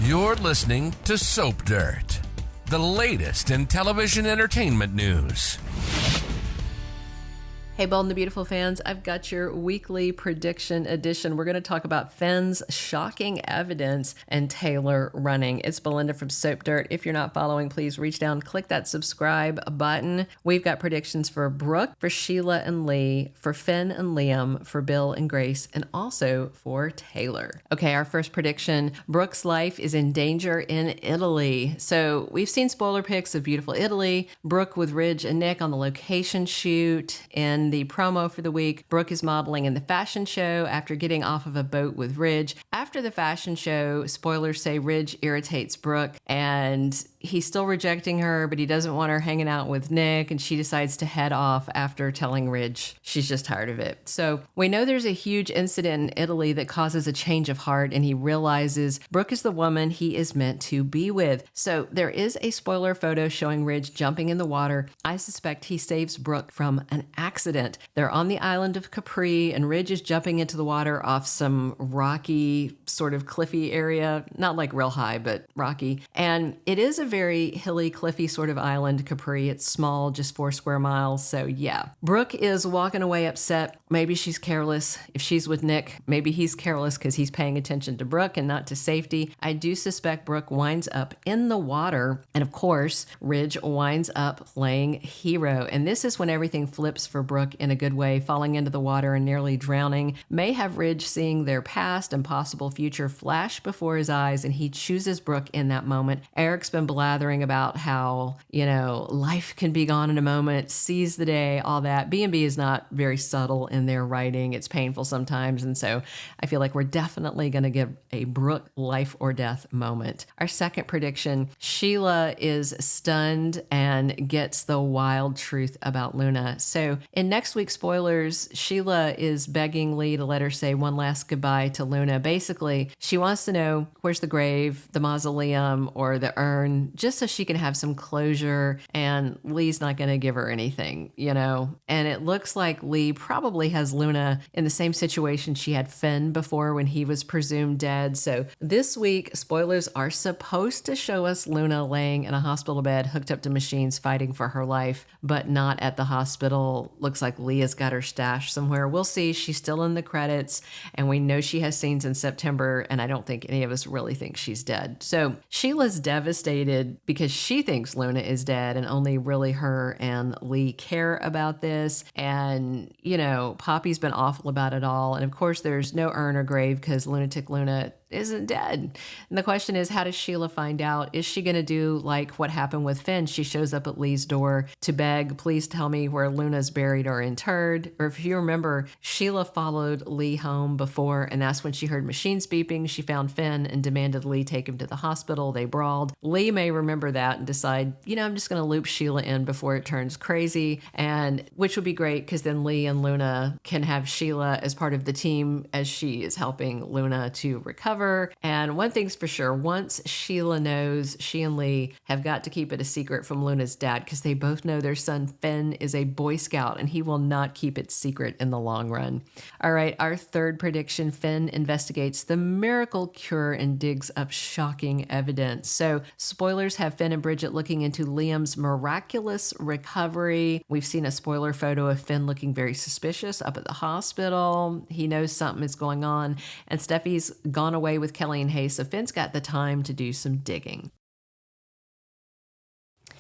You're listening to Soap Dirt, the latest in television entertainment news. Hey, Bold and the Beautiful fans, I've got your weekly prediction edition. We're going to talk about Finn's shocking evidence and Taylor running. It's Belinda from Soap Dirt. If you're not following, please reach down, click that subscribe button. We've got predictions for Brooke, for Sheila and Lee, for Finn and Liam, for Bill and Grace, and also for Taylor. Okay, our first prediction, Brooke's life is in danger in Italy. So we've seen spoiler pics of beautiful Italy, Brooke with Ridge and Nick on the location shoot, and the promo for the week, Brooke is modeling in the fashion show after getting off of a boat with Ridge. After the fashion show, spoilers say Ridge irritates Brooke and he's still rejecting her, but he doesn't want her hanging out with Nick, and she decides to head off after telling Ridge she's just tired of it. So we know there's a huge incident in Italy that causes a change of heart, and he realizes Brooke is the woman he is meant to be with. So there is a spoiler photo showing Ridge jumping in the water. I suspect he saves Brooke from an accident. They're on the island of Capri, and Ridge is jumping into the water off some rocky, sort of cliffy area, not like real high, but rocky. And it is a very hilly, cliffy sort of island, Capri. It's small, just 4 square miles. So yeah, Brooke is walking away upset. Maybe she's careless. If she's with Nick, maybe he's careless because he's paying attention to Brooke and not to safety. I do suspect Brooke winds up in the water. And of course, Ridge winds up playing hero. And this is when everything flips for Brooke in a good way. Falling into the water and nearly drowning may have Ridge seeing their past and possible future flash before his eyes, and he chooses Brooke in that moment. Eric's been blathering about how, life can be gone in a moment, seize the day, all that. B&B is not very subtle in their writing. It's painful sometimes, and so I feel like we're definitely going to give a Brooke life or death moment. Our second prediction, Sheila is stunned and gets the wild truth about Luna. So in next week's spoilers, Sheila is begging Lee to let her say one last goodbye to Luna. Basically, she wants to know where's the grave, the mausoleum, or the urn, just so she can have some closure, and Lee's not going to give her anything, And it looks like Lee probably has Luna in the same situation she had Finn before when he was presumed dead. So this week, spoilers are supposed to show us Luna laying in a hospital bed, hooked up to machines, fighting for her life, but not at the hospital. Looks like Lee has got her stash somewhere. We'll see. She's still in the credits, and we know she has scenes in September, and I don't think any of us really think she's dead. So Sheila's devastated because she thinks Luna is dead, and only really her and Lee care about this. And, Poppy's been awful about it all. And of course, there's no urn or grave because Lunatic Luna isn't dead. And the question is, how does Sheila find out? Is she going to do like what happened with Finn? She shows up at Lee's door to beg, please tell me where Luna's buried or interred. Or if you remember, Sheila followed Lee home before, and that's when she heard machines beeping. She found Finn and demanded Lee take him to the hospital. They brawled. Lee may remember that and decide, I'm just going to loop Sheila in before it turns crazy, and which would be great because then Lee and Luna can have Sheila as part of the team as she is helping Luna to recover. And one thing's for sure, once Sheila knows, she and Lee have got to keep it a secret from Luna's dad because they both know their son Finn is a Boy Scout and he will not keep it secret in the long run. All right, our third prediction, Finn investigates the miracle cure and digs up shocking evidence. So spoilers have Finn and Bridget looking into Liam's miraculous recovery. We've seen a spoiler photo of Finn looking very suspicious up at the hospital. He knows something is going on, and Steffi's gone away with Kelly and Hayes, so Finn's got the time to do some digging.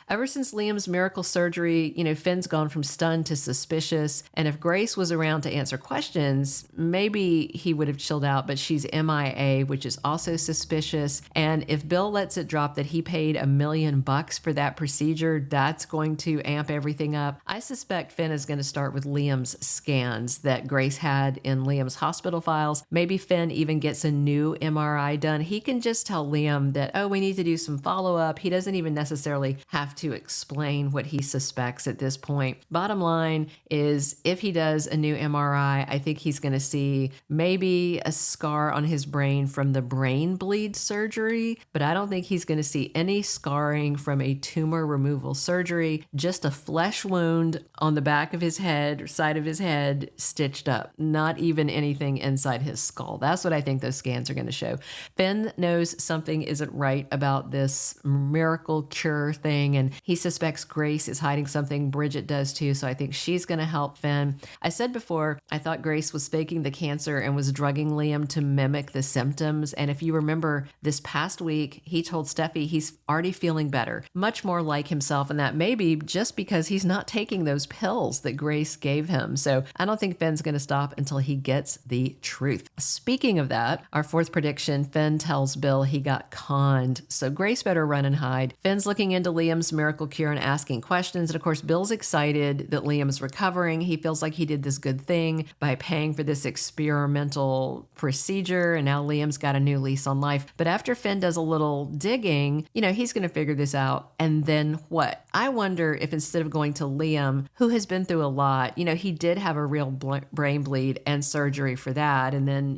Ever since Liam's miracle surgery, Finn's gone from stunned to suspicious. And if Grace was around to answer questions, maybe he would have chilled out, but she's MIA, which is also suspicious. And if Bill lets it drop that he paid $1 million for that procedure, that's going to amp everything up. I suspect Finn is going to start with Liam's scans that Grace had in Liam's hospital files. Maybe Finn even gets a new MRI done. He can just tell Liam that, we need to do some follow-up. He doesn't even necessarily have to explain what he suspects at this point. Bottom line is, if he does a new MRI, I think he's going to see maybe a scar on his brain from the brain bleed surgery, but I don't think he's going to see any scarring from a tumor removal surgery, just a flesh wound on the back of his head, or side of his head, stitched up. Not even anything inside his skull. That's what I think those scans are going to show. Finn knows something isn't right about this miracle cure thing, and he suspects Grace is hiding something. Bridget does too, so I think she's going to help Finn. I said before, I thought Grace was faking the cancer and was drugging Liam to mimic the symptoms, and if you remember, this past week, he told Steffi he's already feeling better, much more like himself, and that maybe just because he's not taking those pills that Grace gave him. So I don't think Finn's going to stop until he gets the truth. Speaking of that, our fourth prediction, Finn tells Bill he got conned, so Grace better run and hide. Finn's looking into Liam's miracle cure and asking questions, and of course, Bill's excited that Liam's recovering. He feels like he did this good thing by paying for this experimental procedure, and now Liam's got a new lease on life. But after Finn does a little digging, he's going to figure this out. And then what? I wonder if instead of going to Liam, who has been through a lot, he did have a real brain bleed and surgery for that, and then,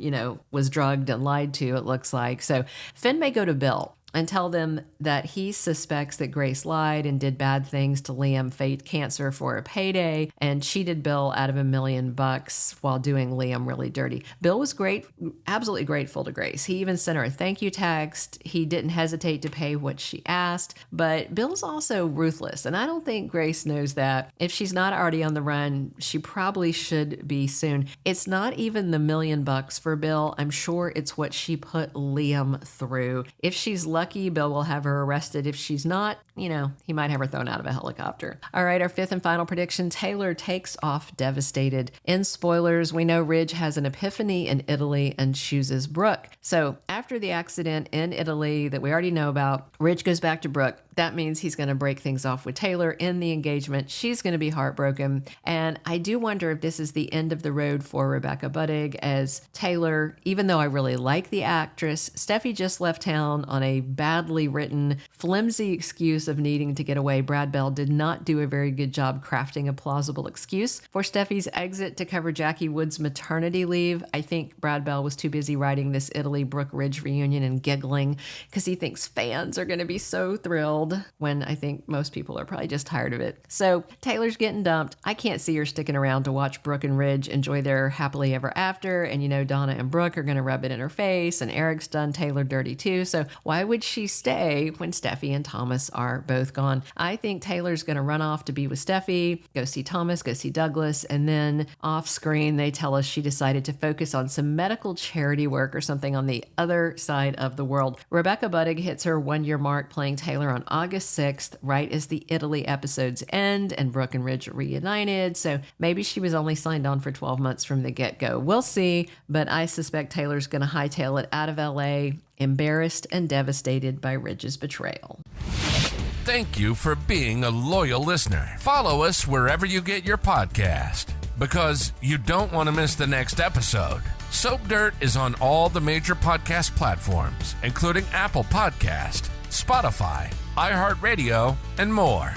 was drugged and lied to, it looks like. So Finn may go to Bill and tell them that he suspects that Grace lied and did bad things to Liam, faked cancer for a payday, and cheated Bill out of $1 million while doing Liam really dirty. Bill was great, absolutely grateful to Grace. He even sent her a thank you text. He didn't hesitate to pay what she asked, but Bill's also ruthless, and I don't think Grace knows that. If she's not already on the run, she probably should be soon. It's not even the $1 million for Bill. I'm sure it's what she put Liam through. If she's lucky, Bill will have her arrested. If she's not, he might have her thrown out of a helicopter. All right, our fifth and final prediction, Taylor takes off devastated. In spoilers, we know Ridge has an epiphany in Italy and chooses Brooke. So after the accident in Italy that we already know about, Ridge goes back to Brooke. That means he's going to break things off with Taylor in the engagement. She's going to be heartbroken. And I do wonder if this is the end of the road for Rebecca Budig, as Taylor, even though I really like the actress, Steffi just left town on a badly written, flimsy excuse of needing to get away. Brad Bell did not do a very good job crafting a plausible excuse for Steffi's exit to cover Jackie Wood's maternity leave. I think Brad Bell was too busy writing this Italy Brooke Ridge reunion and giggling because he thinks fans are going to be so thrilled, when I think most people are probably just tired of it. So Taylor's getting dumped. I can't see her sticking around to watch Brooke and Ridge enjoy their happily ever after. And Donna and Brooke are going to rub it in her face, and Eric's done Taylor dirty too. So why would she stay when Steffi and Thomas are both gone? I think Taylor's going to run off to be with Steffi, go see Thomas, go see Douglas, and then off screen they tell us she decided to focus on some medical charity work or something on the other side of the world. Rebecca Budig hits her 1-year mark playing Taylor on August 6th, right as the Italy episodes end and Brooke and Ridge are reunited. So maybe she was only signed on for 12 months from the get-go. We'll see, but I suspect Taylor's going to hightail it out of LA, embarrassed and devastated by Ridge's betrayal. Thank you for being a loyal listener. Follow us wherever you get your podcast, because you don't want to miss the next episode. Soap Dirt is on all the major podcast platforms, including Apple Podcast, Spotify, iHeartRadio, and more.